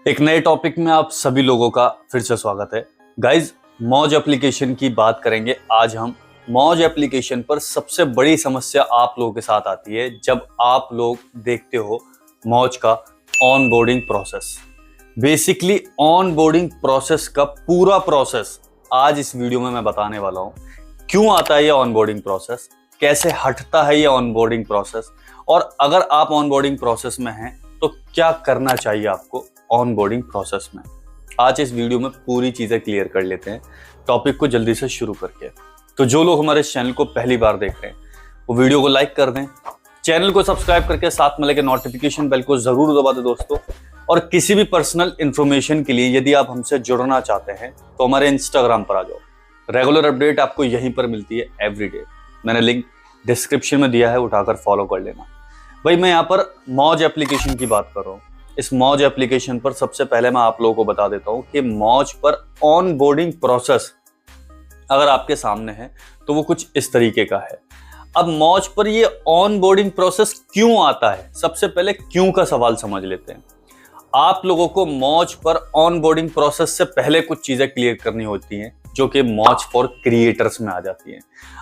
एक नए टॉपिक में आप सभी लोगों का फिर से स्वागत है। गाइज, मौज एप्लीकेशन की बात करेंगे आज हम। मौज एप्लीकेशन पर सबसे बड़ी समस्या आप लोगों के साथ आती है जब आप लोग देखते हो मौज का onboarding process. Basically onboarding process का पूरा प्रोसेस आज इस वीडियो में मैं बताने वाला हूं। क्यों आता है ये ऑनबोर्डिंग प्रोसेस, कैसे हटता है ये ऑनबोर्डिंग प्रोसेस, और अगर आप ऑनबोर्डिंग प्रोसेस में हैं तो क्या करना चाहिए आपको ऑनबोर्डिंग प्रोसेस में। आज इस वीडियो में पूरी चीजें क्लियर कर लेते हैं टॉपिक को जल्दी से शुरू करके। तो जो लोग हमारे इस चैनल को पहली बार देख रहे हैं वो वीडियो को लाइक कर दें, चैनल को सब्सक्राइब करके साथ में लेके नोटिफिकेशन बेल को जरूर दबा दें दोस्तों। और किसी भी पर्सनल इंफॉर्मेशन के लिए यदि आप हमसे जुड़ना चाहते हैं तो हमारे इंस्टाग्राम पर आ जाओ। रेगुलर अपडेट आपको यहीं पर मिलती है एवरीडे। मैंने लिंक डिस्क्रिप्शन में दिया है, उठाकर फॉलो कर लेना। भाई, मैं यहाँ पर मौज एप्लीकेशन की बात कर रहा हूँ। इस मौज एप्लीकेशन पर सबसे पहले मैं आप लोगों को बता देता हूँ कि मौज पर ऑनबोर्डिंग प्रोसेस अगर आपके सामने है तो वो कुछ इस तरीके का है। अब मौज पर ये ऑनबोर्डिंग प्रोसेस क्यों आता है, सबसे पहले क्यों का सवाल समझ लेते हैं। आप लोगों को मौज पर ऑनबोर्डिंग प्रोसेस से पहले कुछ चीजें क्लियर करनी होती हैं जो कि मौज फॉर क्रिएटर्स में आ जाती हैं।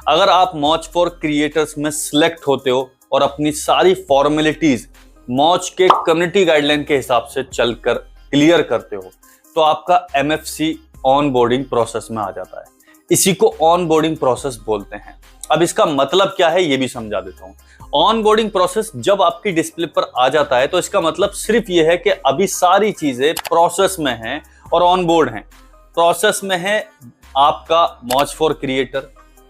अगर आप मौज फॉर क्रिएटर्स में सिलेक्ट होते हो और अपनी सारी फॉर्मेलिटीज मौज के कम्युनिटी गाइडलाइन के हिसाब से चलकर क्लियर करते हो तो आपका MFC ऑनबोर्डिंग प्रोसेस में आ जाता है। इसी को ऑनबोर्डिंग प्रोसेस बोलते हैं। अब इसका मतलब क्या है ये भी समझा देता हूं। ऑनबोर्डिंग प्रोसेस जब आपकी डिस्प्ले पर आ जाता है तो इसका मतलब सिर्फ ये है कि अभी सारी चीजें प्रोसेस में हैं और ऑनबोर्ड हैं। प्रोसेस में है आपका मौज फॉर क्रिएटर,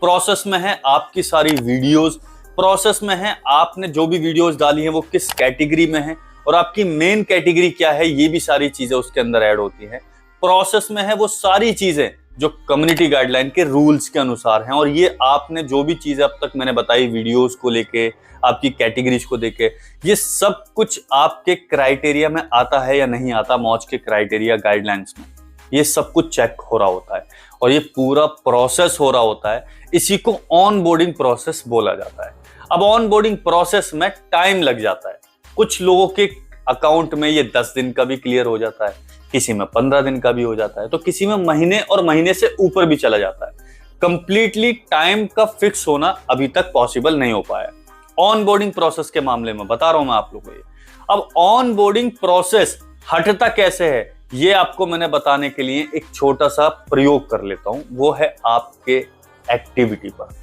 प्रोसेस में है आपकी सारी वीडियोस, प्रोसेस में है आपने जो भी वीडियोस डाली हैं वो किस कैटेगरी में है और आपकी मेन कैटेगरी क्या है, ये भी सारी चीजें उसके अंदर ऐड होती हैं। प्रोसेस में है वो सारी चीजें जो कम्युनिटी गाइडलाइन के रूल्स के अनुसार हैं, और ये आपने जो भी चीजें अब तक मैंने बताई वीडियोस को लेके, आपकी कैटेगरीज को देके, ये सब कुछ आपके क्राइटेरिया में आता है या नहीं आता। मौज के क्राइटेरिया गाइडलाइंस में ये सब कुछ चेक हो रहा होता है और ये पूरा प्रोसेस हो रहा होता है। इसी को ऑनबोर्डिंग प्रोसेस बोला जाता है। अब ऑनबोर्डिंग प्रोसेस में टाइम लग जाता है। कुछ लोगों के अकाउंट में ये 10 दिन का भी क्लियर हो जाता है, किसी में 15 दिन का भी हो जाता है, तो किसी में महीने और महीने से ऊपर भी चला जाता है। कंप्लीटली टाइम का फिक्स होना अभी तक पॉसिबल नहीं हो पाया ऑनबोर्डिंग प्रोसेस के मामले में, बता रहा हूं मैं आप लोगों को ये। अब ऑनबोर्डिंग प्रोसेस हटता कैसे है ये आपको मैंने बताने के लिए एक छोटा सा प्रयोग कर लेता हूं। वो है आपके एक्टिविटी पर।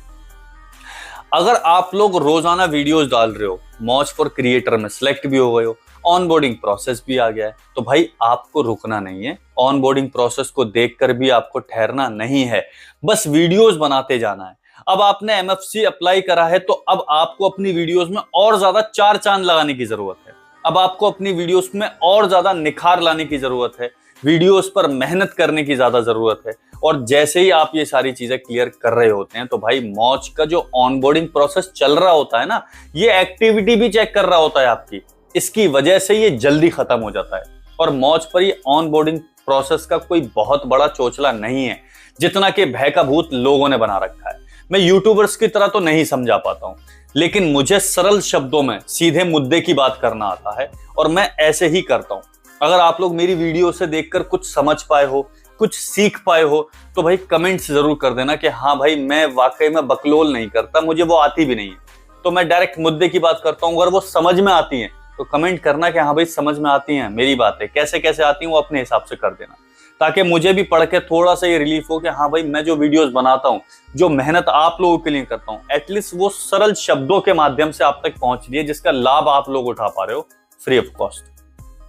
अगर आप लोग रोजाना वीडियोस डाल रहे हो, मौज फॉर क्रिएटर में सिलेक्ट भी हो गए हो, ऑनबोर्डिंग प्रोसेस भी आ गया है, तो भाई आपको रुकना नहीं है। ऑनबोर्डिंग प्रोसेस को देखकर भी आपको ठहरना नहीं है, बस वीडियोस बनाते जाना है। अब आपने MFC अप्लाई करा है तो अब आपको अपनी वीडियोस में और ज्यादा चार चांद लगाने की जरूरत है। अब आपको अपनी वीडियोस में और ज्यादा निखार लाने की जरूरत है, वीडियोस पर मेहनत करने की ज्यादा जरूरत है। और जैसे ही आप ये सारी चीजें क्लियर कर रहे होते हैं तो भाई मौज का जो ऑनबोर्डिंग प्रोसेस चल रहा होता है ना, ये एक्टिविटी भी चेक कर रहा होता है आपकी। इसकी वजह से ये जल्दी खत्म हो जाता है। और मौज पर ये ऑनबोर्डिंग प्रोसेस का कोई बहुत बड़ा चोचला नहीं है जितना कि भय का भूत लोगों ने बना रखा है। मैं यूट्यूबर्स की तरह तो नहीं समझा पाता हूं, लेकिन मुझे सरल शब्दों में सीधे मुद्दे की बात करना आता है और मैं ऐसे ही करता हूं। अगर आप लोग मेरी वीडियो से देखकर कुछ समझ पाए हो, कुछ सीख पाए हो, तो भाई कमेंट्स जरूर कर देना कि हाँ भाई मैं वाकई में बकलोल नहीं करता, मुझे वो आती भी नहीं है। तो मैं डायरेक्ट मुद्दे की बात करता हूँ। अगर वो समझ में आती है तो कमेंट करना कि हाँ भाई समझ में आती हैं मेरी बातें। कैसे कैसे आती हैं वो अपने हिसाब से कर देना, ताकि मुझे भी पढ़ के थोड़ा सा ये रिलीफ हो कि हाँ भाई मैं जो वीडियोस बनाता हूँ, जो मेहनत आप लोगों के लिए करता हूँ, एटलीस्ट वो सरल शब्दों के माध्यम से आप तक पहुंच रही है जिसका लाभ आप लोग उठा पा रहे हो फ्री ऑफ कॉस्ट।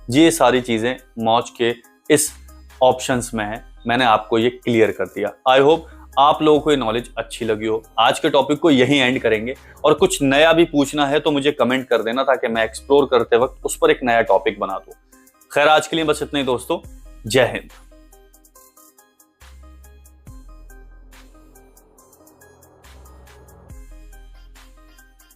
जी, ये सारी चीजें मौज के इस ऑप्शंस में है। मैंने आपको ये क्लियर कर दिया। आई होप आप लोगों को ये नॉलेज अच्छी लगी हो। आज के टॉपिक को यहीं एंड करेंगे, और कुछ नया भी पूछना है तो मुझे कमेंट कर देना ताकि मैं एक्सप्लोर करते वक्त उस पर एक नया टॉपिक बना दूं। खैर, आज के लिए बस इतना ही दोस्तों। जय हिंद।